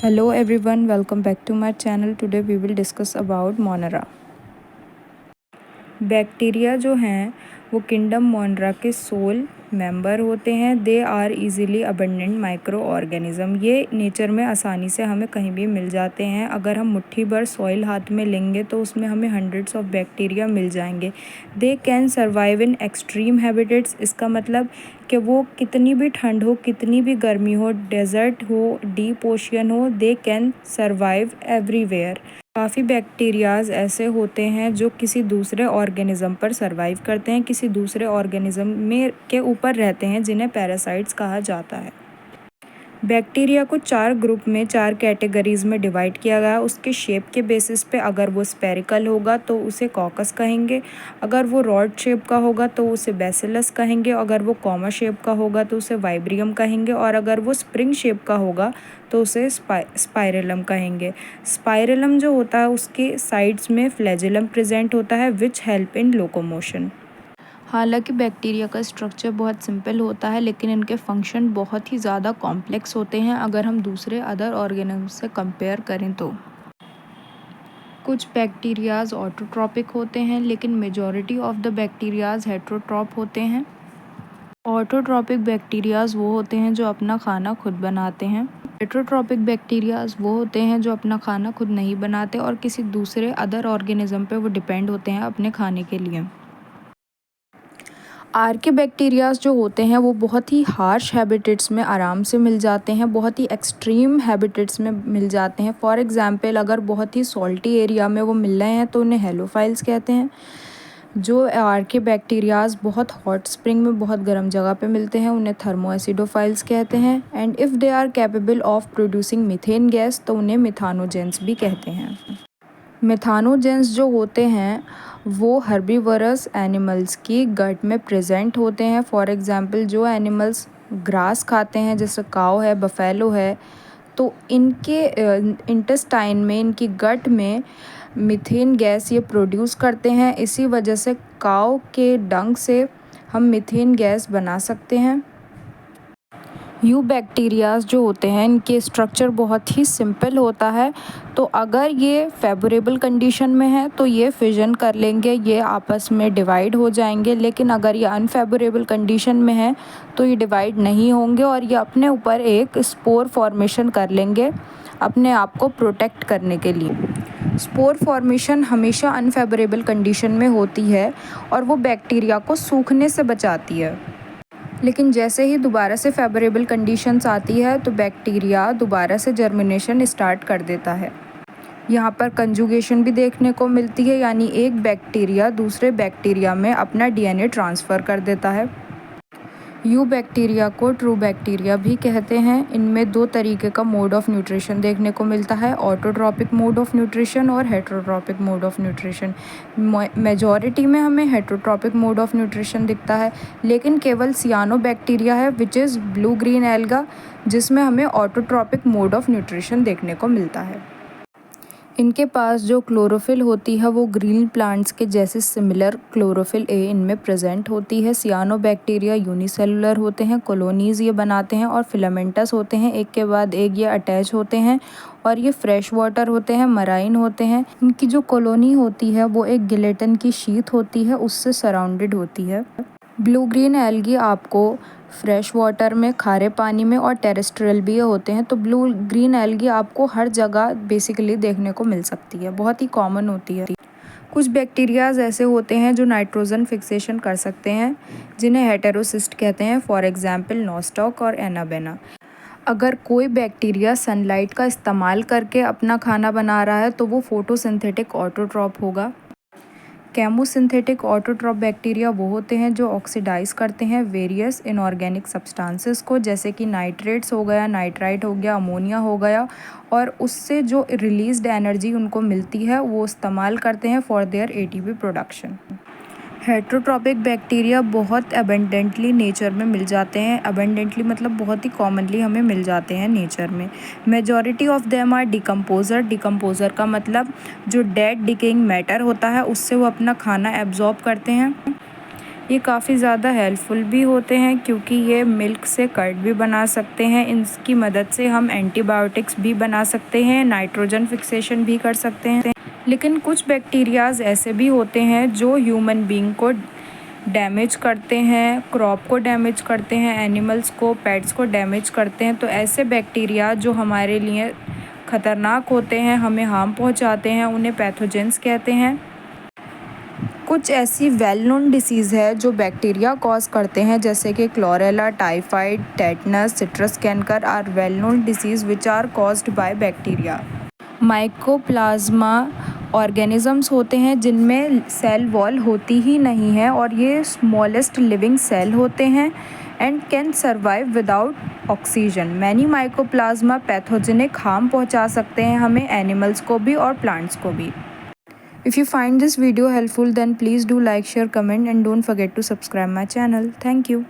Hello everyone, welcome back to my channel. Today we will discuss about Monera. Bacteria जो हैं वो kingdom मोनरा के soul member होते हैं। They are easily abundant micro organism. ये nature में आसानी से हमें कहीं भी मिल जाते हैं। अगर हम मुट्ठी भर सॉइल हाथ में लेंगे तो उसमें हमें हंड्रेड्स ऑफ बैक्टीरिया मिल जाएंगे। They can survive in extreme habitats. इसका मतलब कि वो कितनी भी ठंड हो, कितनी भी गर्मी हो, डेजर्ट हो, डीप ओशियन हो, दे कैन सर्वाइव एवरीवेयर। काफ़ी बैक्टीरियाज ऐसे होते हैं जो किसी दूसरे ऑर्गेनिज़म पर सर्वाइव करते हैं, किसी दूसरे ऑर्गेनिज़म में के ऊपर रहते हैं, जिन्हें पैरासाइट्स कहा जाता है। बैक्टीरिया को 4 ग्रुप में 4 कैटेगरीज़ में डिवाइड किया गया है। उसके शेप के बेसिस पे अगर वो स्पेरिकल होगा तो उसे कॉकस कहेंगे, अगर वो रॉड शेप का होगा तो उसे बैसिलस कहेंगे, अगर वो कॉमा शेप का होगा तो उसे वाइब्रियम कहेंगे, और अगर वो स्प्रिंग शेप का होगा तो उसे स्पाइरलम कहेंगे। स्पाइरलम जो होता है उसके साइड्स में फ्लैजेलम प्रेजेंट होता है विच हेल्प इन लोकोमोशन। हालांकि बैक्टीरिया का स्ट्रक्चर बहुत सिंपल होता है, लेकिन इनके फंक्शन बहुत ही ज़्यादा कॉम्प्लेक्स होते हैं अगर हम दूसरे अदर ऑर्गेनिज्म से कंपेयर करें तो। कुछ बैक्टीरियाज ऑटोट्रॉपिक होते हैं, लेकिन majority of the bacterias heterotroph होते हैं। ऑटोट्रॉपिक बैक्टीरियाज वो होते हैं जो अपना खाना खुद बनाते हैं। हेट्रोट्रॉपिक बैक्टीरियाज वो होते हैं जो अपना खाना खुद नहीं बनाते और किसी दूसरे अदर ऑर्गेनिज्म पे वो डिपेंड होते हैं अपने खाने के लिए। आर्के बैक्टीरियाज जो होते हैं वो बहुत ही हार्श हैबिटेट्स में आराम से मिल जाते हैं, बहुत ही एक्सट्रीम हैबिटेट्स में मिल जाते हैं। फॉर एग्जांपल अगर बहुत ही सॉल्टी एरिया में वो मिल रहे हैं तो उन्हें हेलोफाइल्स कहते हैं। जो आर्के बैक्टीरियाज बहुत हॉट स्प्रिंग में बहुत गर्म जगह पे मिलते हैं उन्हें थर्मोएसिडोफाइल्स कहते हैं। And if they are capable of producing methane gas तो उन्हें मिथानोजेंस भी कहते हैं। मिथानोजेंस जो होते हैं वो हर्बीवरस एनिमल्स की गट में प्रेजेंट होते हैं। फॉर एग्जांपल जो एनिमल्स ग्रास खाते हैं जैसे काऊ है, बफेलो है, तो इनके इंटेस्टाइन में, इनकी गट में मीथेन गैस ये प्रोड्यूस करते हैं। इसी वजह से काऊ के डंग से हम मीथेन गैस बना सकते हैं। यू बैक्टीरियाज जो होते हैं इनके स्ट्रक्चर बहुत ही सिंपल होता है, तो अगर ये फेवरेबल कंडीशन में है तो ये फिजन कर लेंगे, ये आपस में डिवाइड हो जाएंगे। लेकिन अगर ये अनफेवरेबल कंडीशन में है तो ये डिवाइड नहीं होंगे और ये अपने ऊपर एक स्पोर फॉर्मेशन कर लेंगे अपने आप को प्रोटेक्ट करने के लिए। स्पोर फॉर्मेशन हमेशा अनफेवरेबल कंडीशन में होती है और वो बैक्टीरिया को सूखने से बचाती है। लेकिन जैसे ही दोबारा से फेवरेबल कंडीशंस आती है तो बैक्टीरिया दोबारा से जर्मिनेशन स्टार्ट कर देता है। यहाँ पर कंजुगेशन भी देखने को मिलती है, यानी एक बैक्टीरिया दूसरे बैक्टीरिया में अपना डीएनए ट्रांसफ़र कर देता है। यू बैक्टीरिया को ट्रू बैक्टीरिया भी कहते हैं। इनमें 2 तरीके का मोड ऑफ न्यूट्रिशन देखने को मिलता है, ऑटोट्रॉपिक मोड ऑफ न्यूट्रिशन और heterotrophic mode of nutrition. Majority में हमें हेट्रोट्रॉपिक मोड ऑफ न्यूट्रिशन दिखता है, लेकिन केवल सियानो बैक्टीरिया है which is blue green alga जिसमें हमें ऑटोट्रॉपिक मोड ऑफ न्यूट्रिशन देखने को मिलता है। इनके पास जो क्लोरोफिल होती है वो ग्रीन प्लांट्स के जैसे सिमिलर क्लोरोफिल ए इनमें प्रेजेंट होती है। सियानो बैक्टीरिया यूनिसेलुलर होते हैं, कॉलोनीज़ ये बनाते हैं और फिलामेंटस होते हैं, एक के बाद एक ये अटैच होते हैं और ये फ्रेश वाटर होते हैं, मराइन होते हैं। इनकी जो कॉलोनी होती है वो एक गिलेटिन की शीट होती है, उससे सराउंडेड होती है। ब्लू ग्रीन एल्गी आपको फ्रेश वाटर में, खारे पानी में और टेरेस्ट्रियल भी होते हैं, तो ब्लू ग्रीन एल्गी आपको हर जगह बेसिकली देखने को मिल सकती है, बहुत ही कॉमन होती है। कुछ बैक्टीरियाज ऐसे होते हैं जो नाइट्रोजन फिक्सेशन कर सकते हैं जिन्हें हेटेरोसिस्ट कहते हैं। फॉर एग्जांपल नोस्टॉक और एनाबेना। अगर कोई बैक्टीरिया सनलाइट का इस्तेमाल करके अपना खाना बना रहा है तो वो फोटोसिंथेटिक ऑटोट्रॉप होगा। केमोसिंथेटिक ऑटोट्रॉप बैक्टीरिया वो होते हैं जो ऑक्सीडाइज करते हैं वेरियस इनऑर्गेनिक सब्सटेंसेस को, जैसे कि नाइट्रेट्स हो गया, नाइट्राइट हो गया, अमोनिया हो गया, और उससे जो रिलीज्ड एनर्जी उनको मिलती है वो इस्तेमाल करते हैं for their ATP production. Heterotrophic bacteria बहुत अबेंडेंटली नेचर में मिल जाते हैं। अबेंडेंटली मतलब बहुत ही कॉमनली हमें मिल जाते हैं नेचर में। Majority of them are decomposer. Decomposer का मतलब जो डेड डिकेइंग मैटर होता है उससे वो अपना खाना एब्जॉर्ब करते हैं। ये काफ़ी ज़्यादा हेल्पफुल भी होते हैं क्योंकि ये मिल्क से कर्ड भी बना सकते हैं। इनकी मदद से हम एंटीबायोटिक्स भी बना सकते हैं, नाइट्रोजन फिक्सेशन भी कर सकते हैं। लेकिन कुछ बैक्टीरियाज़ ऐसे भी होते हैं जो ह्यूमन बीइंग को डैमेज करते हैं, क्रॉप को डैमेज करते हैं, एनिमल्स को, पेट्स को डैमेज करते हैं। तो ऐसे बैक्टीरिया जो हमारे लिए ख़तरनाक होते हैं, हमें हार्म पहुंचाते हैं, उन्हें पैथोजेंस कहते हैं। कुछ ऐसी वेल नोन डिसीज़ है जो बैक्टीरिया कॉज करते हैं, जैसे कि chlorella, typhoid, tetanus, citrus canker are well known disease which are caused by bacteria. Mycoplasma organisms होते हैं जिनमें सेल वॉल होती ही नहीं है और ये स्मॉलेस्ट लिविंग सेल होते हैं and can survive without oxygen. Many mycoplasma pathogenic harm पहुंचा सकते हैं हमें, एनिमल्स को भी और प्लांट्स को भी। If you find this video helpful, then please do like, share, comment and don't forget to subscribe my channel. Thank you.